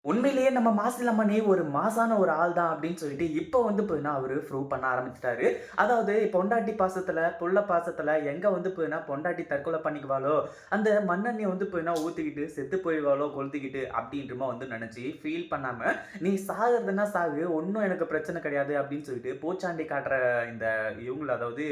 உண்மையிலேயே நம்ம மாசிலா மணி ஒரு மாசான ஒரு ஆள் தான் அப்படின்னு சொல்லிட்டு இப்போ வந்து போயினா அவரு ப்ரூவ் பண்ண ஆரம்பிச்சுட்டாரு. அதாவது பொண்டாட்டி பாசத்துல, புள்ள பாசத்துல எங்க வந்து போயினா பொண்டாட்டி தற்கொலை பண்ணிக்குவாளோ, அந்த மண்ணெண்ணெய வந்து போயினா ஊத்திக்கிட்டு செத்து போயிடுவாளோ கொளுத்திக்கிட்டு அப்படின்றமா வந்து நினைச்சு ஃபீல் பண்ணாம, "நீ சாகுறதுன்னா சாகு, ஒண்ணும் எனக்கு பிரச்சனை கிடையாது" அப்படின்னு சொல்லிட்டு பூச்சாண்டி காட்டுற இந்த இவங்கள அதாவது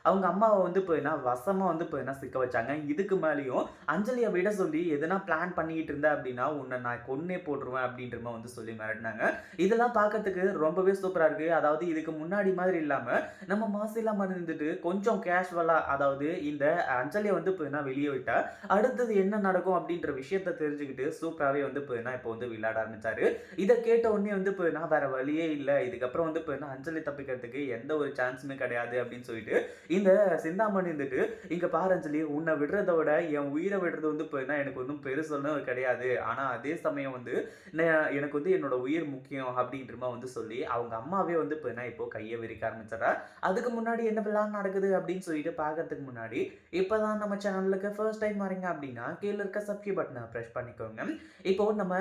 அவங்க அம்மாவ வந்து போயினா வசமா வந்து போயினா சிக்க வச்சாங்க. இதுக்கு மேலயும் அஞ்சலிய விட சொல்லி எதனா பிளான் பண்ணிக்கிட்டு இருந்த அப்படின்னா, "உன்ன நான் கொன்னே போட்டுருவேன்" அப்படின்ற மாரி வந்து சொல்லி மிரட்டுனாங்க. இதெல்லாம் பார்க்கறதுக்கு ரொம்பவே சூப்பரா இருக்கு. அதாவது இதுக்கு முன்னாடி மாதிரி இல்லாம, நம்ம மாசிலா மணி இருந்துட்டு கொஞ்சம் கேஷுவலா அதாவது இந்த அஞ்சலிய வந்து பார்த்தீங்கன்னா வெளிய விட்டா, அடுத்தது என்ன நடக்கும் அப்படின்ற விஷயத்த தெரிஞ்சுக்கிட்டு சூப்பராவே வந்து பார்த்தீங்கன்னா இப்போ வந்து விளையாட ஆரம்பிச்சாரு. இத கேட்ட உடனே வந்து பார்த்தீங்கன்னா வேற வழியே இல்ல. இதுக்கப்புறம் வந்து பார்த்தீங்கன்னா அஞ்சலி தப்பிக்கிறதுக்கு எந்த ஒரு சான்ஸுமே கிடையாது அப்படின்னு சொல்லிட்டு, இந்த சிந்தாமணி இருந்துட்டு, "இங்க பாரு அஞ்சலி, உன்ன விடுறத விட என் உயிர விடுறது வந்து பார்த்தீங்கன்னா எனக்கு ஒண்ணும் பெருசு ஒண்ணும் கிடையாது. ஆனா அதே சமயம் வந்து எனக்கு வந்து என்னோட உயிர் முக்கியம் அப்படின்ற மாரி வந்து சொல்லி, அவங்க அம்மாவே வந்து பார்த்தீங்கன்னா, இப்போ கைய விரிக்க ஆரம்பிச்சுர்றா. அதுக்கு முன்னாடி என்னவெல்லாம் நடக்குது அப்படின்னு சொல்லிட்டு பார்க்கறதுக்கு முன்னாடி, இப்பதான் நம்ம சேனலுக்கு ஃபர்ஸ்ட் டைம் வரீங்க அப்படின்னா, கீழ இருக்க சப்ஸ்கிரைப் பட்டன பிரஸ் பண்ணிக்கோங்க. இப்போ நம்ம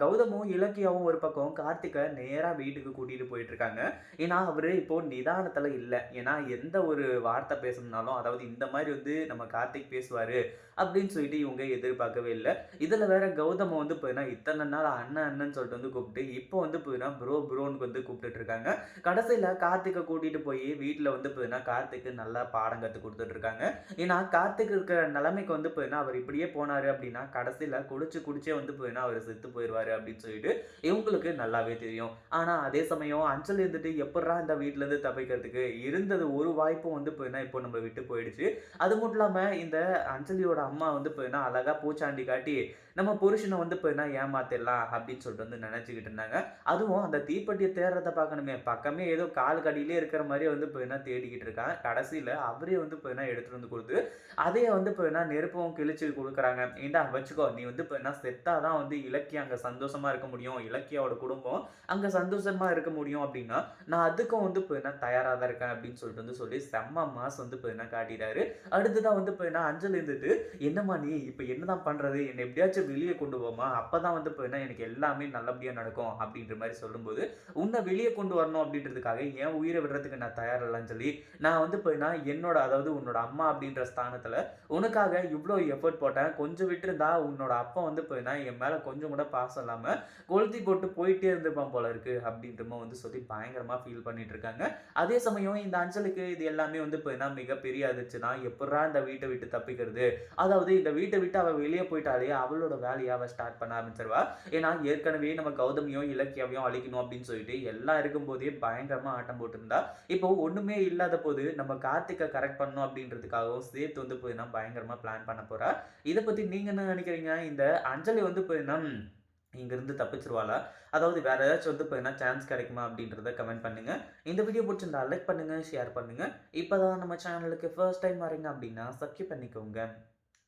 கௌதமும், இலக்கியாவும் ஒரு பக்கம் கார்த்திக்க நேரா வீட்டுக்கு கூட்டிட்டு போயிட்டு இருக்காங்க. ஏன்னா, அவரு இப்போ நிதானத்துல இல்ல. ஏன்னா, எந்த ஒரு வார்த்தை பேசணும்னாலும், அதாவது இந்த மாரி வந்து நம்ம கார்த்திக் பேசுவாரு அப்படின்னு சொல்லிட்டு இவங்க எதிர்பார்க்கவே இல்ல. இதுல வேற கௌதம வந்து பார்த்தீங்கன்னா, இத்தன நாள் அண்ணன் அண்ணன்னு சொல்லிட்டு வந்து கூப்பிட்டு, இப்போ வந்து பார்த்தீங்கன்னா ப்ரோ ப்ரோன்னு வந்து கூப்பிட்டுட்டு இருக்காங்க. கடைசியில கார்த்திக்க கூட்டிட்டு போய் வீட்ல வந்து பார்த்தீங்கன்னா, கார்த்திக்கு நல்லா பாடம் கத்துக் குடுத்துட்டு இருக்காங்க. ஏன்னா, கார்த்திக் இருக்கிற நிலைமைக்கு வந்து பார்த்தீங்கன்னா, அவர் இப்படியே போனாரு அப்படின்னா, கடைசியில குடிச்சு குடிச்சே வந்து பார்த்தீங்கன்னா, அவரு செத்து போயிருவாரு அப்படின்னு சொல்லிட்டு இவங்களுக்கு நல்லாவே தெரியும். ஆனா, அதே சமயம் அஞ்சலி இருந்துட்டு எப்புட்றா இந்த வீட்ல இருந்து தப்பிக்கிறதுக்கு இருந்தது ஒரு வாய்ப்பும் வந்து பார்த்தீங்கன்னா, இப்போ நம்மள விட்டு போயிடுச்சு. அது மட்டும் இல்லாம இந்த அஞ்சலியோட அம்மா வந்து பார்த்தீங்கன்னா, அழகா பூச்சாண்டி காட்டி, நம்ம புருஷன வந்து பார்த்தீங்கன்னா ஏமாத்திடலாம் அப்படின்னு சொல்லிட்டு வந்து நினைச்சுக்கிட்டு இருந்தாங்க. அதுவும் அந்த தீப்பெட்டிய தேடுறத பார்க்கணுமே, பக்கமே ஏதோ காலுக்கு அடியிலே இருக்கிற மாரியே வந்து பார்த்தீங்கன்னா தேடிக்கிட்டு இருக்கான். கடைசியில அவரே வந்து பார்த்தீங்கன்னா எடுத்துட்டு வந்து குடுத்து, அதையே வந்து பார்த்தீங்கன்னா நெருப்பும் கிழிச்சு குடுக்குறாங்க. "இந்தா வச்சுக்கோ. நீ வந்து பார்த்தீங்கன்னா செத்தா தான் வந்து இலக்கியா அங்க சந்தோஷமா இருக்க முடியும். இலக்கியாவோட குடும்பம் அங்க சந்தோஷமா இருக்க முடியும் அப்படின்னா, நான் அதுக்கும் வந்து பார்த்தீங்கன்னா தயாரா தான் இருக்கேன்" அப்படின்னு சொல்லிட்டு வந்து சொல்லி செம்ம மாஸ் வந்து பார்த்தீங்கன்னா காட்டிட்டாரு. அடுத்ததா வந்து பார்த்தீங்கன்னா அஞ்சலி இருந்துட்டு, "என்னம்மா நீ இப்ப என்னதான் பண்றது? என்ன எப்படியாச்சும் வெளிய கொண்டு வாம்மா. அப்பதான் வந்து பார்த்தீங்கன்னா, எனக்கு எல்லாமே நல்லபடியா நடக்கும்." அப்படின்ற மாரி சொல்லும்போது, "உன்ன வெளிய கொண்டு வரணும் அப்படின்றதுக்காக என் உயிர விடுறதுக்கு நான் தயார் இல்ல அஞ்சலி. நான் வந்து பார்த்தீங்கன்னா, என்னோட அதாவது உன்னோட அம்மா அப்படின்ற ஸ்தானத்துல உனக்காக இவ்ளோ எஃபோர்ட் போட்டேன். கொஞ்சம் விட்டிருந்தா உன்னோட அப்பா வந்து பார்த்தீங்கன்னா, என் மேல கொஞ்சம் கூட பாசம் இல்லாம கொளுத்தி போட்டு போயிட்டே இருந்திருப்பான் போல இருக்கு." அப்படின்ற மாரி வந்து சொல்லி பயங்கரமா ஃபீல் பண்ணிட்டு இருக்காங்க. அதே சமயம் இந்த அஞ்சலுக்கு இது எல்லாமே வந்து பார்த்தீங்கன்னா, மிகப்பெரிய அதிர்ச்சி தான். எப்புட்றா இந்த வீட்ட விட்டு தப்பிக்கிறது? அதாவது இந்த வீட்ட விட்டு அவ வெளிய போயிட்டாலே, அவளோட வேலைய அவ ஸ்டார்ட் பண்ண ஆரம்பிச்சுருவா. ஏன்னா, ஏற்கனவே நம்ம கௌதமியும், இலக்கியாவையும் அழிக்கணும் அப்படின்னு சொல்லிட்டு எல்லாம் இருக்கும்போதே பயங்கரமா ஆட்டம் போட்டிருந்தா. இப்போ ஒண்ணுமே இல்லாத போது நம்ம கார்த்திக்க கரெக்ட் பண்ணணும் அப்படின்றதுக்காகவும் சேர்த்து வந்து பார்த்தீங்கன்னா, பயங்கரமா பிளான் பண்ண போறா. இத பத்தி நீங்க என்ன நினைக்கிறீங்க? இந்த அஞ்சலி வந்து பார்த்தீங்கன்னா, இங்கிருந்து தப்பிச்சுருவாளா? அதாவது வேற ஏதாச்சும் வந்து பார்த்தீங்கன்னா, சான்ஸ் கிடைக்குமா அப்படின்றத கமெண்ட் பண்ணுங்க. இந்த வீடியோ புடிச்சிருந்தா லைக் பண்ணுங்க, ஷேர் பண்ணுங்க. இப்ப தான் நம்ம சேனலுக்கு ஃபர்ஸ்ட் டைம் வரீங்க அப்படின்னா, சப்ஸ்கிரைப் பண்ணிக்கோங்க.